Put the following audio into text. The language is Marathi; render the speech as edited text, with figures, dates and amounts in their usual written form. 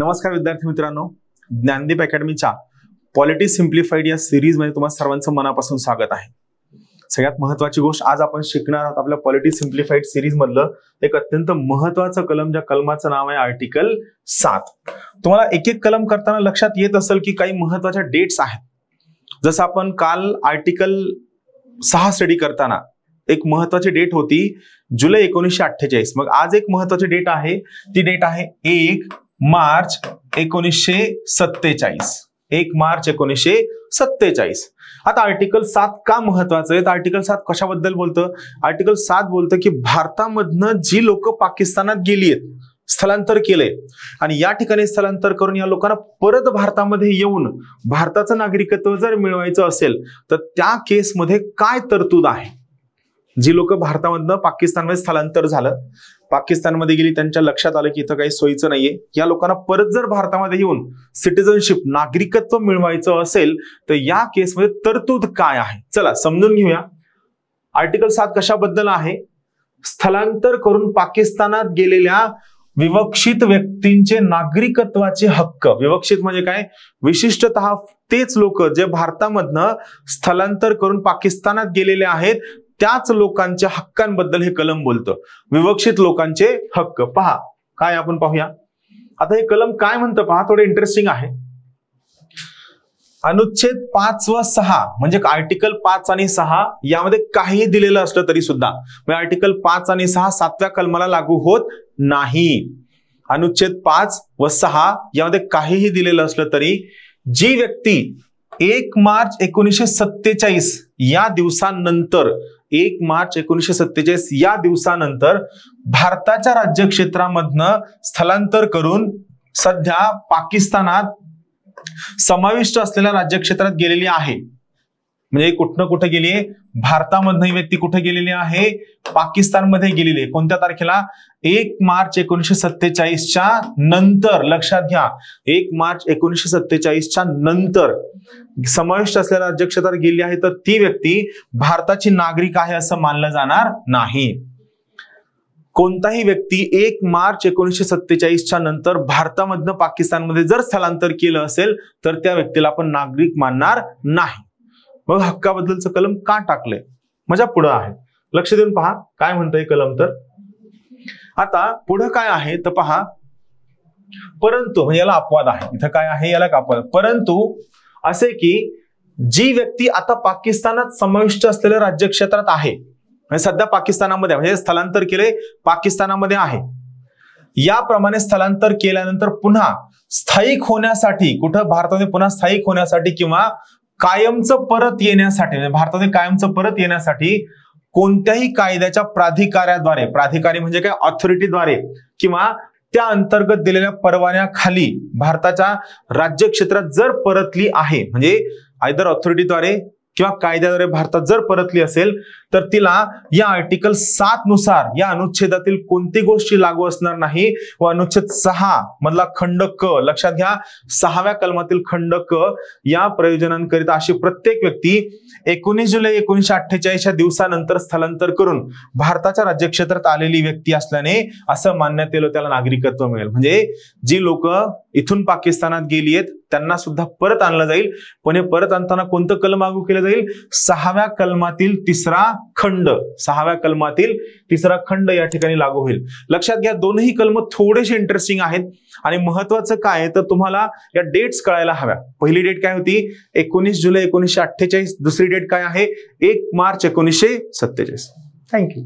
नमस्कार विद्यार्थी मित्रांनो, ज्ञानदीप अकॅडमीच्या पॉलिटी सिम्प्लिफाईड या सिरीज मध्ये तुम्हा सर्वांचं मनापासून स्वागत आहे। सगळ्यात महत्त्वाची गोष्ट आज आपण शिकणार आहोत आपल्या पॉलिटी सिम्प्लिफाईड सिरीज मधलं एक अत्यंत महत्त्वाचं कलम, ज्या कलमाचं नाव आहे आर्टिकल 7। तुम्हाला एक एक कलम करताना लक्षात येत असेल की काही महत्त्वाच्या डेट्स आहेत। जसं आपण काल आर्टिकल 6 स्टडी करताना एक महत्त्वाची डेट होती जुलै 1948। मग आज एक महत्त्वाची डेट आहे, ती डेट आहे 1 मार्च 1947। 1 मार्च 1947। आता आर्टिकल 7 का महत्वाचं आहे? आर्टिकल 7 कशाबद्दल बोलतं? आर्टिकल 7 बोलतं की भारतामधनं जी लोक पाकिस्तानात गेली आहेत, स्थलांतर केलंय आणि या ठिकाणी स्थलांतर करून या लोकांना परत भारतामध्ये येऊन भारताचं नागरिकत्व जर मिळवायचं असेल तर त्या केसमध्ये काय तरतूद आहे? जी लोक भारतामधनं पाकिस्तानमध्ये स्थलांतर झालं, पाकिस्तानमध्ये गेली, त्यांच्या लक्षात आलं की इथं काही सोयीचं नाहीये, या लोकांना परत जर भारतामध्ये येऊन सिटिझनशिप नागरिकत्व मिळवायचं असेल तर या केसमध्ये तरतूद काय आहे? चला समजून घेऊया। आर्टिकल 7 कशाबद्दल आहे? स्थलांतर करून पाकिस्तानात गेलेल्या विवक्षित व्यक्तींचे नागरिकत्वाचे हक्क। विवक्षित म्हणजे काय? विशिष्टतः तेच लोक जे भारतामधनं स्थलांतर करून पाकिस्तानात गेलेले आहेत त्याच लोकांच्या हक्कांबद्दल हे कलम बोलतं। विवक्षित लोकांचे हक्क पहा काय आपण पाहूया। आता हे कलम काय म्हणतं पहा, थोडं इंटरेस्टिंग आहे। अनुच्छेद 5 व 6 म्हणजे आर्टिकल 5 आणि 6 यामध्ये काहीही दिलेलं असलं तरी सुद्धा आर्टिकल 5 आणि 6 7व्या कलमाला लागू होत नाही। अनुच्छेद 5 व 6 यामध्ये काहीही दिलेलं असलं तरी जी व्यक्ती 1 मार्च 1947 या दिवसानंतर 1 मार्च 1947 या दिवसानंतर भारताच्या राज्यक्षेत्रामधनं स्थलांतर करून सध्या पाकिस्तानात समाविष्ट असलेल्या राज्यक्षेत्रात गेलेली आहे, म्हणजे कुठं कुठे गेली आहे? भारतामधनं ही व्यक्ती कुठे गेलेली आहे? पाकिस्तानमध्ये गेलेली आहे। कोणत्या तारखेला? 1 मार्च 1947च्या नंतर। लक्षात घ्या, 1 मार्च 1947च्या नंतर समाविष्ट असलेल्या राज्यक्षेत्रात गेली आहे तर ती व्यक्ती भारताची नागरिक आहे असं मानलं जाणार नाही। कोणताही व्यक्ती 1 मार्च 1947च्या नंतर भारतामधनं पाकिस्तानमध्ये जर स्थलांतर केलं असेल तर त्या व्यक्तीला आपण नागरिक मानणार नाही। मग हक्काबद्दलचं कलम का टाकलंय? मजा पुढं आहे, लक्ष देऊन पहा काय म्हणतंय कलम। तर आता पुढं काय आहे तर पहा, परंतु याला अपवाद आहे। इथं काय आहे? याला अपवाद। परंतु असे की जी व्यक्ती आता पाकिस्तानात समाविष्ट असलेल्या राज्यक्षेत्रात आहे, सध्या पाकिस्तानामध्ये म्हणजे स्थलांतर केले पाकिस्तानामध्ये आहे, याप्रमाणे स्थलांतर केल्यानंतर पुन्हा स्थायिक होण्यासाठी कुठं भारतामध्ये पुन्हा स्थायिक होण्यासाठी किंवा कायमचं परत येण्यासाठी म्हणजे भारतामध्ये कायमचं परत येण्यासाठी कोणत्याही कायद्याच्या प्राधिकाऱ्याद्वारे, प्राधिकारी म्हणजे काय? ऑथॉरिटीद्वारे किंवा त्या अंतर्गत दिलेल्या परवान्याखाली भारताच्या राज्यक्षेत्रात जर परतली आहे, म्हणजे आयदर ऑथॉरिटीद्वारे किंवा कायद्याद्वारे भारतात जर परतली असेल तर तिला या आर्टिकल 7 नुसार या अनुच्छेदातील कोणती गोष्टी लागू असणार नाही व अनुच्छेद 6 मधला खंड क, लक्षात घ्या 6व्या कलमातील खंड क या प्रयोजनांकरिता अशी प्रत्येक व्यक्ती 19 जुलै 1948 या दिवसानंतर स्थलांतर करून भारताच्या राज्यक्षेत्रात आलेली व्यक्ती असल्याने असं मानण्यात येईल त्याला नागरिकत्व मिळेल। म्हणजे जी लोक इथून पाकिस्तानात गेली आहेत त्यांना सुद्धा परत आणलं जाईल, पण हे परत आणताना कोणतं कलम लागू केलं जाईल? 6व्या कलमातील 3रा खंड। 6व्या कलमातील 3रा खंड या ठिकाणी लागू होईल। लक्षात घ्या दोन्ही कलम थोडेसे इंटरेस्टिंग आहेत आणि महत्वाचं काय तर तुम्हाला या डेट्स कळायला हव्या। पहिली डेट काय होती? 19 जुलै 1948। दुसरी डेट काय आहे? 1 मार्च 1947। थँक्यू।